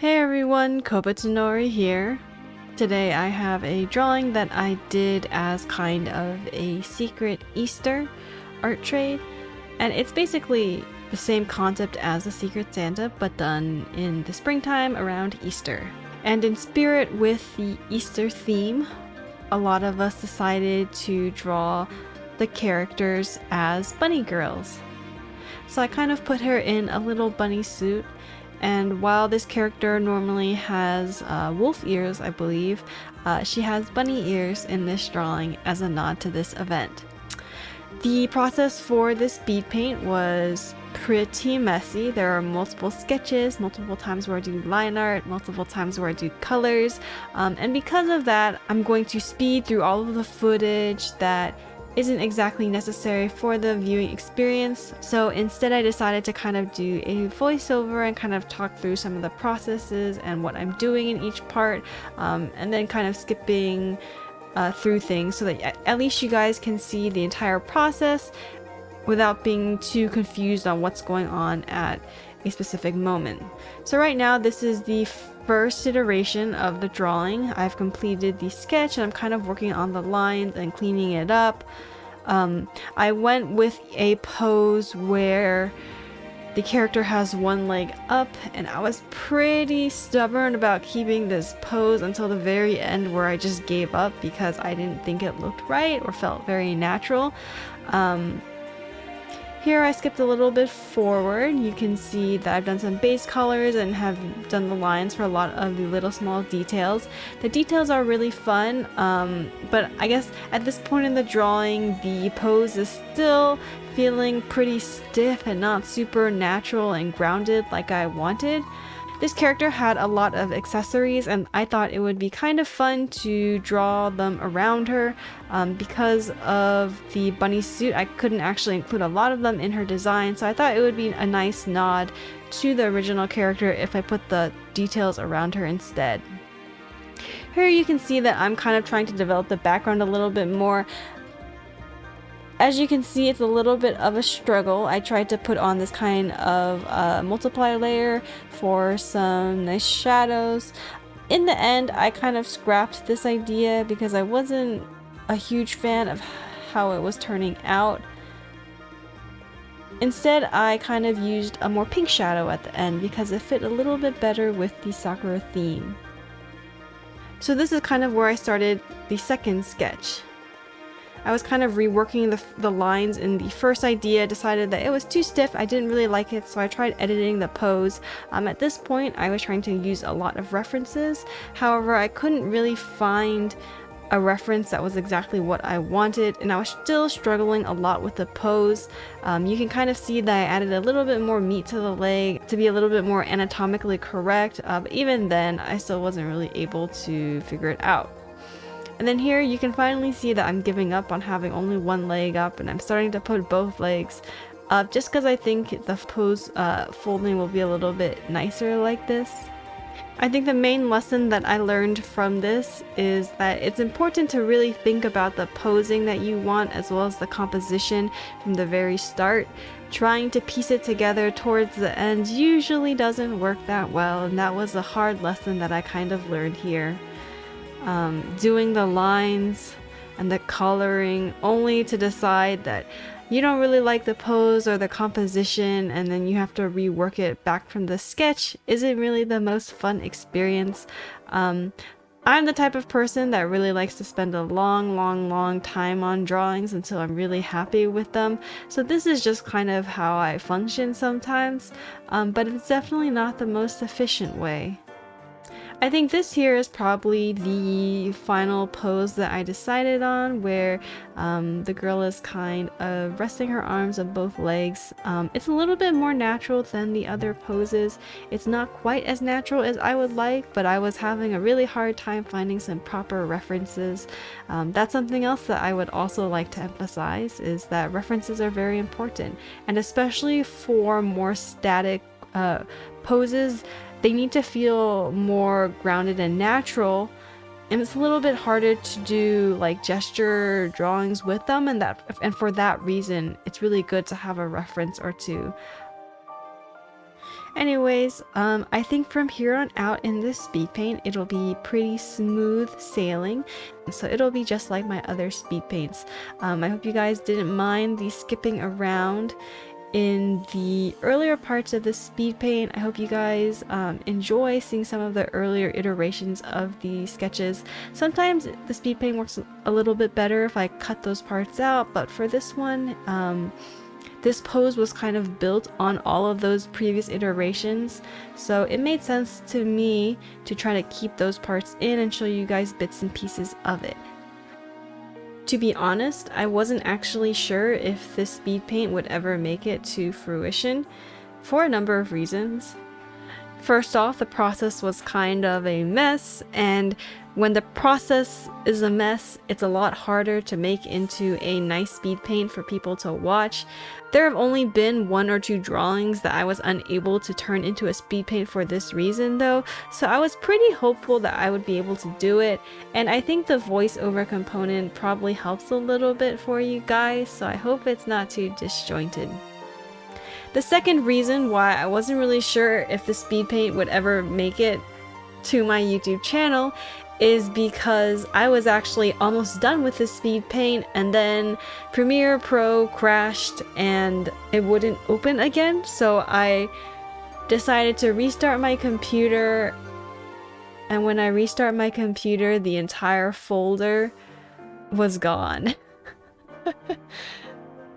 Hey everyone, Kobatanori here. Today I have a drawing that I did as kind of a secret Easter art trade, and it's basically the same concept as the Secret Santa but done in the springtime around Easter. And in spirit with the Easter theme, a lot of us decided to draw the characters as bunny girls. So I kind of put her in a little bunny suit. And while this character normally has wolf ears, I believe, she has bunny ears in this drawing as a nod to this event. The process for this speed paint was pretty messy. There are multiple sketches, multiple times where I do line art, multiple times where I do colors. And because of that, I'm going to speed through all of the footage that isn't exactly necessary for the viewing experience. So instead I decided to kind of do a voiceover and kind of talk through some of the processes and what I'm doing in each part, and then kind of skipping through things so that at least you guys can see the entire process without being too confused on what's going on at a specific moment. So right now this is the first iteration of the drawing. I've completed the sketch and I'm kind of working on the lines and cleaning it up. I went with a pose where the character has one leg up, and I was pretty stubborn about keeping this pose until the very end, where I just gave up because I didn't think it looked right or felt very natural. Here I skipped a little bit forward. You can see that I've done some base colors and have done the lines for a lot of the little small details. The details are really fun, but I guess at this point in the drawing, the pose is still feeling pretty stiff and not super natural and grounded like I wanted. This character had a lot of accessories, and I thought it would be kind of fun to draw them around her. Because of the bunny suit, I couldn't actually include a lot of them in her design, so I thought it would be a nice nod to the original character if I put the details around her instead. Here you can see that I'm kind of trying to develop the background a little bit more. As you can see, it's a little bit of a struggle. I tried to put on this kind of multiply layer for some nice shadows. In the end, I kind of scrapped this idea because I wasn't a huge fan of how it was turning out. Instead, I kind of used a more pink shadow at the end because it fit a little bit better with the Sakura theme. So this is kind of where I started the second sketch. I was kind of reworking the lines in the first idea, decided that it was too stiff, I didn't really like it, so I tried editing the pose. At this point, I was trying to use a lot of references. However, I couldn't really find a reference that was exactly what I wanted, and I was still struggling a lot with the pose. You can kind of see that I added a little bit more meat to the leg to be a little bit more anatomically correct, but even then, I still wasn't really able to figure it out. And then here you can finally see that I'm giving up on having only one leg up, and I'm starting to put both legs up just because I think the pose folding will be a little bit nicer like this. I think the main lesson that I learned from this is that it's important to really think about the posing that you want as well as the composition from the very start. Trying to piece it together towards the end usually doesn't work that well, and that was a hard lesson that I kind of learned here. Doing the lines and the coloring only to decide that you don't really like the pose or the composition, and then you have to rework it back from the sketch isn't really the most fun experience. I'm the type of person that really likes to spend a long time on drawings until I'm really happy with them. So this is just kind of how I function sometimes, but it's definitely not the most efficient way. I think this here is probably the final pose that I decided on, where the girl is kind of resting her arms on both legs. It's a little bit more natural than the other poses. It's not quite as natural as I would like, but I was having a really hard time finding some proper references. That's something else that I would also like to emphasize, is that references are very important, and especially for more static poses, they need to feel more grounded and natural, and it's a little bit harder to do like gesture drawings with them, and for that reason it's really good to have a reference or two. Anyways, I think from here on out in this speed paint, it'll be pretty smooth sailing. So it'll be just like my other speed paints. I hope you guys didn't mind the skipping around in the earlier parts of the speed paint. I hope you guys enjoy seeing some of the earlier iterations of the sketches. Sometimes the speed paint works a little bit better if I cut those parts out, but for this one, this pose was kind of built on all of those previous iterations, so it made sense to me to try to keep those parts in and show you guys bits and pieces of it. To be honest, I wasn't actually sure if this speed paint would ever make it to fruition for a number of reasons. First off, the process was kind of a mess, and when the process is a mess, it's a lot harder to make into a nice speed paint for people to watch. There have only been 1 or 2 drawings that I was unable to turn into a speed paint for this reason though, so I was pretty hopeful that I would be able to do it, and I think the voiceover component probably helps a little bit for you guys, so I hope it's not too disjointed. The second reason why I wasn't really sure if the speed paint would ever make it to my YouTube channel is because I was actually almost done with the speed paint and then Premiere Pro crashed and it wouldn't open again, so I decided to restart my computer, and when I restart my computer, the entire folder was gone.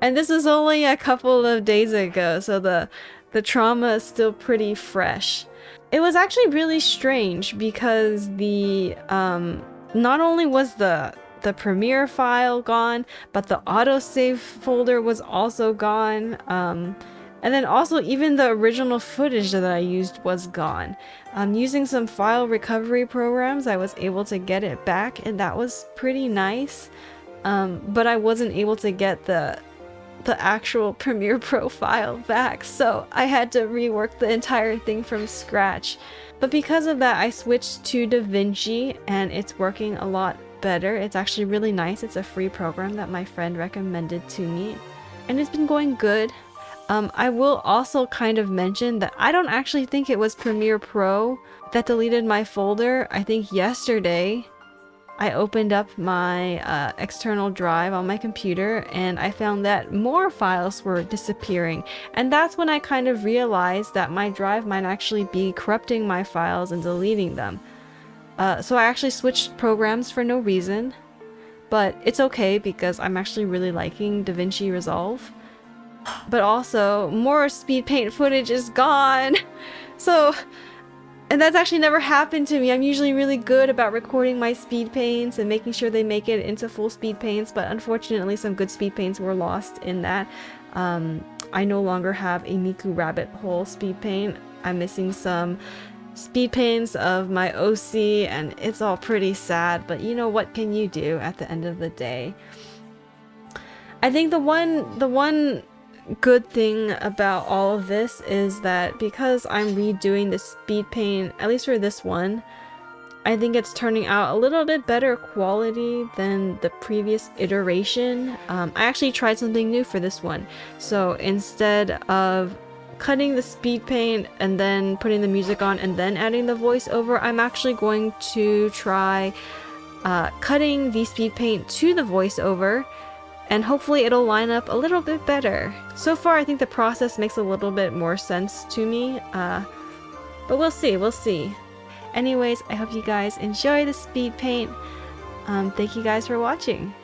And this was only a couple of days ago, so the trauma is still pretty fresh. It was actually really strange because the not only was the Premiere file gone, but the autosave folder was also gone. And then also even the original footage that I used was gone. Using some file recovery programs, I was able to get it back, and that was pretty nice. But I wasn't able to get the actual Premiere Pro file back, so I had to rework the entire thing from scratch. But because of that, I switched to DaVinci and it's working a lot better. It's actually really nice. It's a free program that my friend recommended to me, and it's been going good. I will also kind of mention that I don't actually think it was Premiere Pro that deleted my folder. I think yesterday I opened up my external drive on my computer and I found that more files were disappearing, and that's when I kind of realized that my drive might actually be corrupting my files and deleting them. So I actually switched programs for no reason, but it's okay because I'm actually really liking DaVinci Resolve. But also, more speed paint footage is gone. And that's actually never happened to me. I'm usually really good about recording my speed paints and making sure they make it into full speed paints, but unfortunately some good speed paints were lost in that. I no longer have a Miku Rabbit Hole speed paint. I'm missing some speed paints of my OC, and it's all pretty sad, but you know, what can you do at the end of the day? I think the one good thing about all of this is that because I'm redoing the speed paint, at least for this one, I think it's turning out a little bit better quality than the previous iteration. I actually tried something new for this one. So instead of cutting the speed paint and then putting the music on and then adding the voiceover, I'm actually going to try cutting the speed paint to the voiceover, and hopefully it'll line up a little bit better. So far, I think the process makes a little bit more sense to me, but we'll see. Anyways, I hope you guys enjoy the speed paint. Thank you guys for watching.